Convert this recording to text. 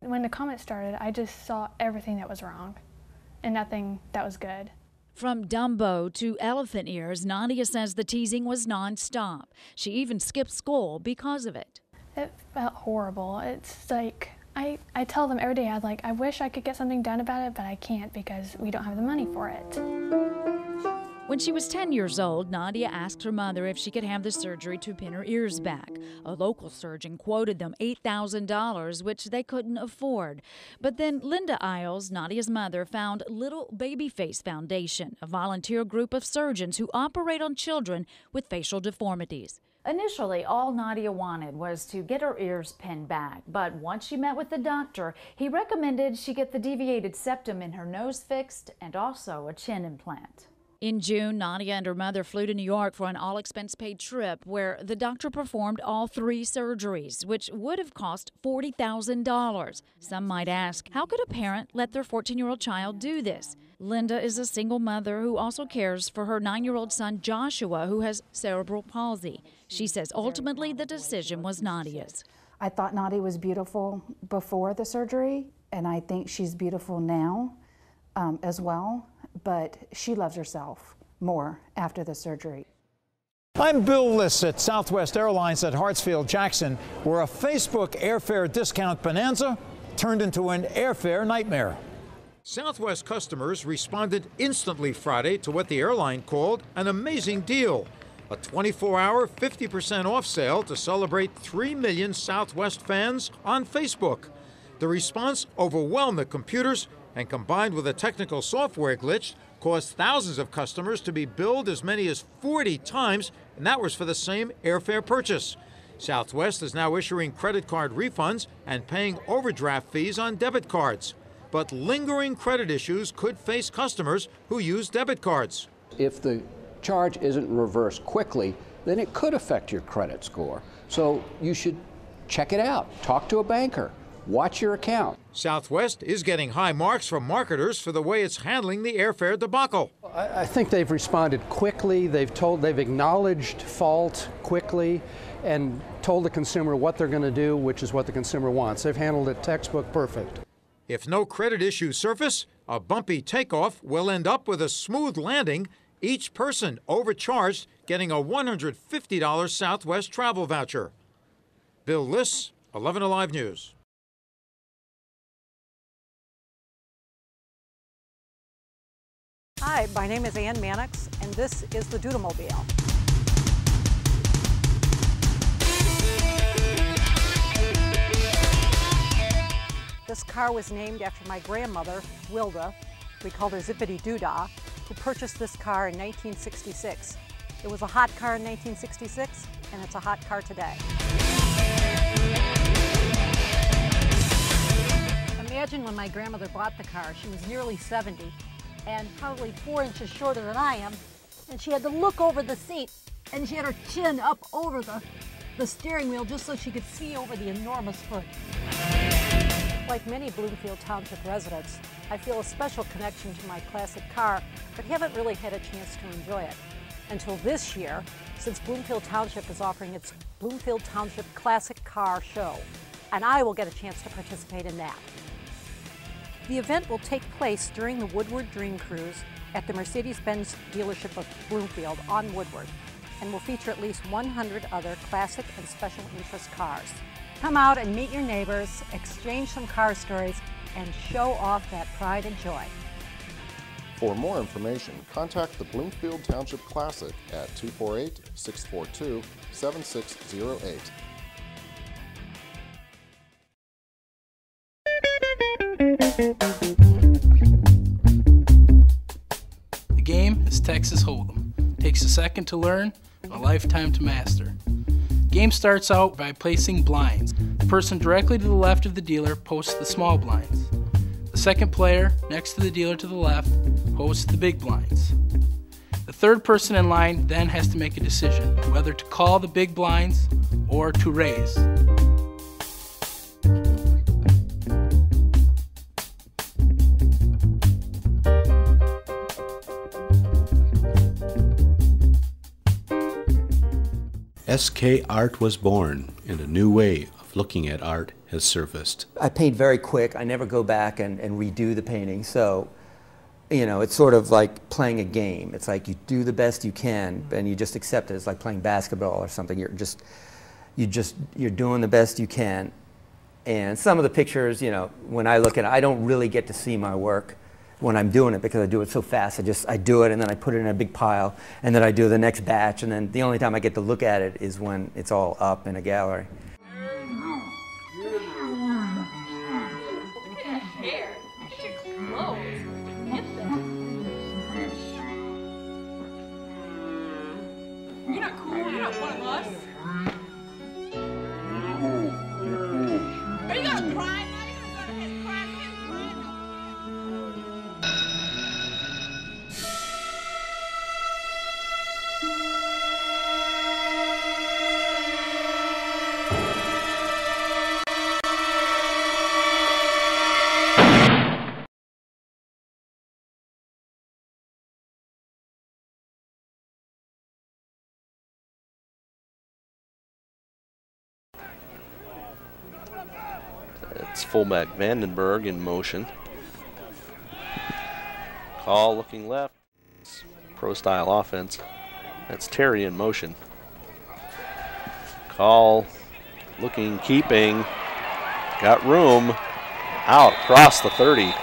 When the comment started, I just saw everything that was wrong and nothing that was good. From Dumbo to elephant ears, Nadia says the teasing was nonstop. She even skipped school because of it. It felt horrible. It's like, I tell them every day, I wish I could get something done about it, but I can't because we don't have the money for it. When she was 10 years old, Nadia asked her mother if she could have the surgery to pin her ears back. A local surgeon quoted them $8,000, which they couldn't afford. But then Linda Isles, Nadia's mother, found Little Babyface Foundation, a volunteer group of surgeons who operate on children with facial deformities. Initially, all Nadia wanted was to get her ears pinned back, but once she met with the doctor, he recommended she get the deviated septum in her nose fixed and also a chin implant. In June, Nadia and her mother flew to New York for an all-expense-paid trip where the doctor performed all 3 surgeries, which would have cost $40,000. Some might ask, how could a parent let their 14-year-old child do this? Linda is a single mother who also cares for her 9-year-old son, Joshua, who has cerebral palsy. She says ultimately the decision was Nadia's. I thought Nadia was beautiful before the surgery, and I think she's beautiful now as well. But she loves herself more after the surgery. I'm Bill Liss at Southwest Airlines at Hartsfield-Jackson, where a Facebook airfare discount bonanza turned into an airfare nightmare. Southwest customers responded instantly Friday to what the airline called an amazing deal, a 24-hour 50% off sale to celebrate 3 million Southwest fans on Facebook. The response overwhelmed the computers, and combined with a technical software glitch, caused thousands of customers to be billed as many as 40 times, and that was for the same airfare purchase. Southwest is now issuing credit card refunds and paying overdraft fees on debit cards. But lingering credit issues could face customers who use debit cards. If the charge isn't reversed quickly, then it could affect your credit score. So you should check it out. Talk to a banker. Watch your account. Southwest is getting high marks from marketers for the way it's handling the airfare debacle. I think they've responded quickly. They've acknowledged fault quickly and told the consumer what they're going to do, which is what the consumer wants. They've handled it textbook perfect. If no credit issues surface, a bumpy takeoff will end up with a smooth landing, each person overcharged getting a $150 Southwest travel voucher. Bill Liss, 11 Alive News. Hi, my name is Ann Mannix, and this is the Doodlemobile. This car was named after my grandmother, Wilda. We called her Zippity Doodah, who purchased this car in 1966. It was a hot car in 1966, and it's a hot car today. Imagine when my grandmother bought the car, she was nearly 70. And probably 4 inches shorter than I am, and she had to look over the seat, and she had her chin up over the steering wheel just so she could see over the enormous hood. Like many Bloomfield Township residents, I feel a special connection to my classic car, but haven't really had a chance to enjoy it until this year, since Bloomfield Township is offering its Bloomfield Township Classic Car Show, and I will get a chance to participate in that. The event will take place during the Woodward Dream Cruise at the Mercedes-Benz dealership of Bloomfield on Woodward, and will feature at least 100 other classic and special interest cars. Come out and meet your neighbors, exchange some car stories, and show off that pride and joy. For more information, contact the Bloomfield Township Classic at 248-642-7608. The game is Texas Hold'em. Takes a second to learn, and a lifetime to master. Game starts out by placing blinds. The person directly to the left of the dealer posts the small blinds. The second player, next to the dealer to the left, hosts the big blinds. The third person in line then has to make a decision whether to call the big blinds or to raise. SK Art was born, and a new way of looking at art has surfaced. I paint very quick. I never go back and redo the painting. So, you know, it's sort of like playing a game. It's like you do the best you can and you just accept it. It's like playing basketball or something. You're doing the best you can. And some of the pictures, you know, when I look at it, I don't really get to see my work when I'm doing it because I do it so fast. I do it and then I put it in a big pile and then I do the next batch, and then the only time I get to look at it is when it's all up in a gallery. Look at that hair. Look at your clothes. Get them. You're not cool. You're not one of us. Are you gonna cry? It's fullback Vandenberg in motion. Call looking left. Pro style offense. That's Terry in motion. Call looking, keeping. Got room. Out across the 30.